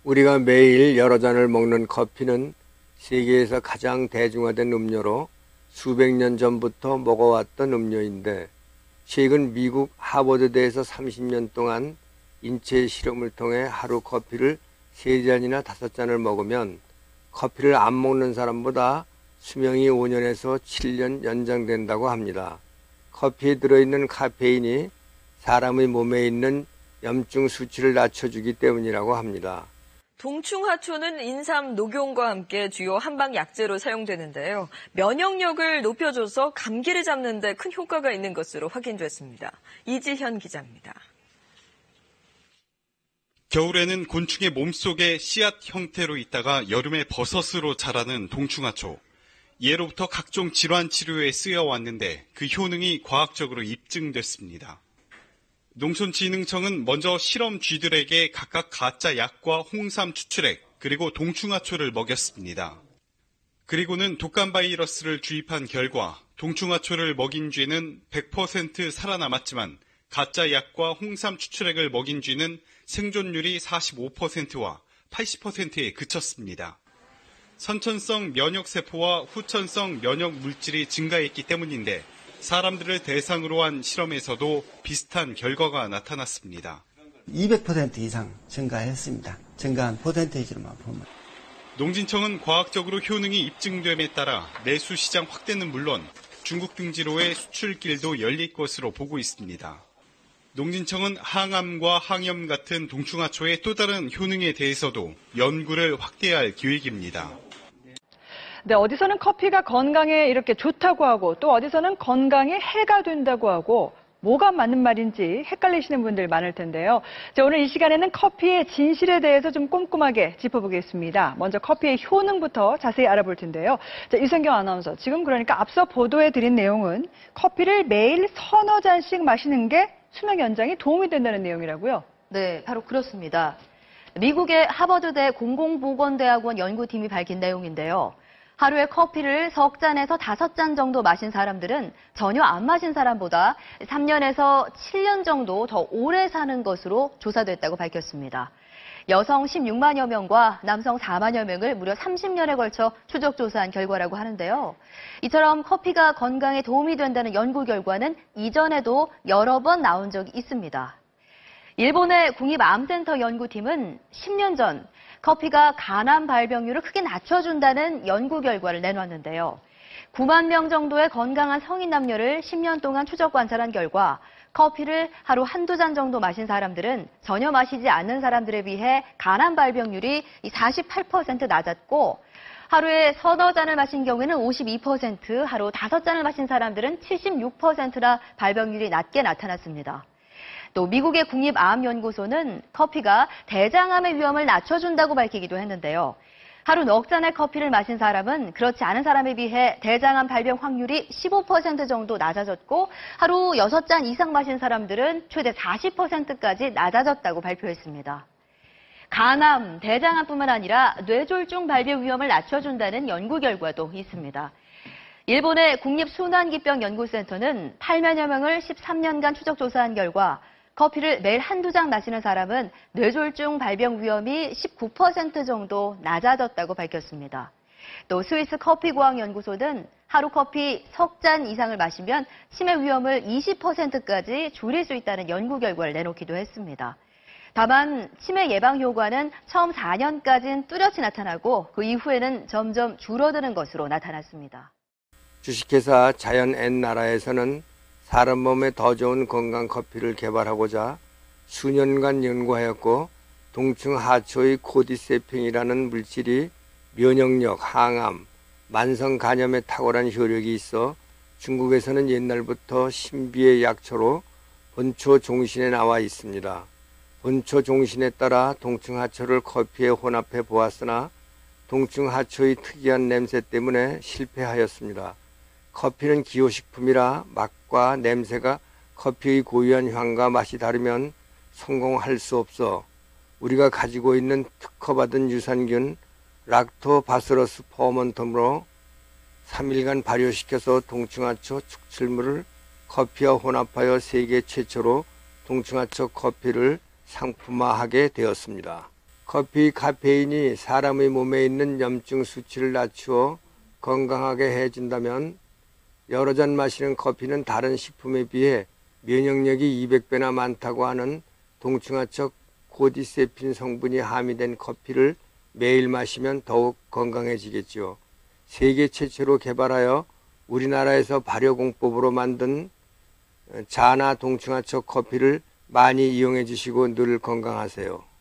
우리가 매일 여러 잔을 먹는 커피는 세계에서 가장 대중화된 음료로 수백 년 전부터 먹어왔던 음료인데 최근 미국 하버드대에서 30년 동안 인체 실험을 통해 하루 커피를 3잔이나 5잔을 먹으면 커피를 안 먹는 사람보다 수명이 5년에서 7년 연장된다고 합니다. 커피에 들어있는 카페인이 사람의 몸에 있는 염증 수치를 낮춰주기 때문이라고 합니다. 동충하초는 인삼, 녹용과 함께 주요 한방 약재로 사용되는데요. 면역력을 높여줘서 감기를 잡는 데 큰 효과가 있는 것으로 확인됐습니다. 이지현 기자입니다. 겨울에는 곤충의 몸속에 씨앗 형태로 있다가 여름에 버섯으로 자라는 동충하초. 예로부터 각종 질환 치료에 쓰여왔는데 그 효능이 과학적으로 입증됐습니다. 농촌진흥청은 먼저 실험 쥐들에게 각각 가짜 약과 홍삼 추출액 그리고 동충하초를 먹였습니다. 그리고는 독감 바이러스를 주입한 결과 동충하초를 먹인 쥐는 100% 살아남았지만 가짜 약과 홍삼 추출액을 먹인 쥐는 생존율이 45%와 80%에 그쳤습니다. 선천성 면역세포와 후천성 면역 물질이 증가했기 때문인데 사람들을 대상으로 한 실험에서도 비슷한 결과가 나타났습니다. 200% 이상 증가했습니다. 증가한 퍼센테이지로만 보면. 농진청은 과학적으로 효능이 입증됨에 따라 내수 시장 확대는 물론 중국 등지로의 수출길도 열릴 것으로 보고 있습니다. 농진청은 항암과 항염 같은 동충하초의 또 다른 효능에 대해서도 연구를 확대할 계획입니다. 네, 어디서는 커피가 건강에 이렇게 좋다고 하고 또 어디서는 건강에 해가 된다고 하고 뭐가 맞는 말인지 헷갈리시는 분들 많을 텐데요. 자, 오늘 이 시간에는 커피의 진실에 대해서 좀 꼼꼼하게 짚어보겠습니다. 먼저 커피의 효능부터 자세히 알아볼 텐데요. 자, 유선경 아나운서, 지금 그러니까 앞서 보도해드린 내용은 커피를 매일 서너 잔씩 마시는 게 수명 연장에 도움이 된다는 내용이라고요? 네, 바로 그렇습니다. 미국의 하버드대 공공보건대학원 연구팀이 밝힌 내용인데요. 하루에 커피를 석 잔에서 5잔 정도 마신 사람들은 전혀 안 마신 사람보다 3년에서 7년 정도 더 오래 사는 것으로 조사됐다고 밝혔습니다. 여성 16만여 명과 남성 4만여 명을 무려 30년에 걸쳐 추적 조사한 결과라고 하는데요. 이처럼 커피가 건강에 도움이 된다는 연구 결과는 이전에도 여러 번 나온 적이 있습니다. 일본의 국립암센터 연구팀은 10년 전 커피가 간암 발병률을 크게 낮춰준다는 연구 결과를 내놨는데요. 9만 명 정도의 건강한 성인 남녀를 10년 동안 추적 관찰한 결과 커피를 하루 한두 잔 정도 마신 사람들은 전혀 마시지 않는 사람들에 비해 간암 발병률이 48% 낮았고 하루에 서너 잔을 마신 경우에는 52%, 하루 5잔을 마신 사람들은 76%나 발병률이 낮게 나타났습니다. 또 미국의 국립암연구소는 커피가 대장암의 위험을 낮춰준다고 밝히기도 했는데요. 하루 넉 잔의 커피를 마신 사람은 그렇지 않은 사람에 비해 대장암 발병 확률이 15% 정도 낮아졌고 하루 6잔 이상 마신 사람들은 최대 40%까지 낮아졌다고 발표했습니다. 간암, 대장암뿐만 아니라 뇌졸중 발병 위험을 낮춰준다는 연구 결과도 있습니다. 일본의 국립순환기병연구센터는 8만여 명을 13년간 추적 조사한 결과 커피를 매일 한두 잔 마시는 사람은 뇌졸중 발병 위험이 19% 정도 낮아졌다고 밝혔습니다. 또 스위스 커피과학연구소는 하루 커피 석 잔 이상을 마시면 치매 위험을 20%까지 줄일 수 있다는 연구 결과를 내놓기도 했습니다. 다만 치매 예방 효과는 처음 4년까지는 뚜렷이 나타나고 그 이후에는 점점 줄어드는 것으로 나타났습니다. 주식회사 자연앤나라에서는 사람 몸에 더 좋은 건강 커피를 개발하고자 수년간 연구하였고 동충하초의 코디세핑이라는 물질이 면역력, 항암, 만성 간염에 탁월한 효력이 있어 중국에서는 옛날부터 신비의 약초로 본초 종신에 나와 있습니다. 본초 종신에 따라 동충하초를 커피에 혼합해 보았으나 동충하초의 특이한 냄새 때문에 실패하였습니다. 커피는 기호식품이라 맛과 냄새가 커피의 고유한 향과 맛이 다르면 성공할 수 없어 우리가 가지고 있는 특허받은 유산균 락토바시러스 퍼먼텀으로 3일간 발효시켜서 동충하초 축출물을 커피와 혼합하여 세계 최초로 동충하초 커피를 상품화하게 되었습니다. 커피 카페인이 사람의 몸에 있는 염증 수치를 낮추어 건강하게 해준다면 여러 잔 마시는 커피는 다른 식품에 비해 면역력이 200배나 많다고 하는 동충하초 코디세핀 성분이 함유된 커피를 매일 마시면 더욱 건강해지겠지요. 세계 최초로 개발하여 우리나라에서 발효공법으로 만든 자나 동충하초 커피를 많이 이용해 주시고 늘 건강하세요.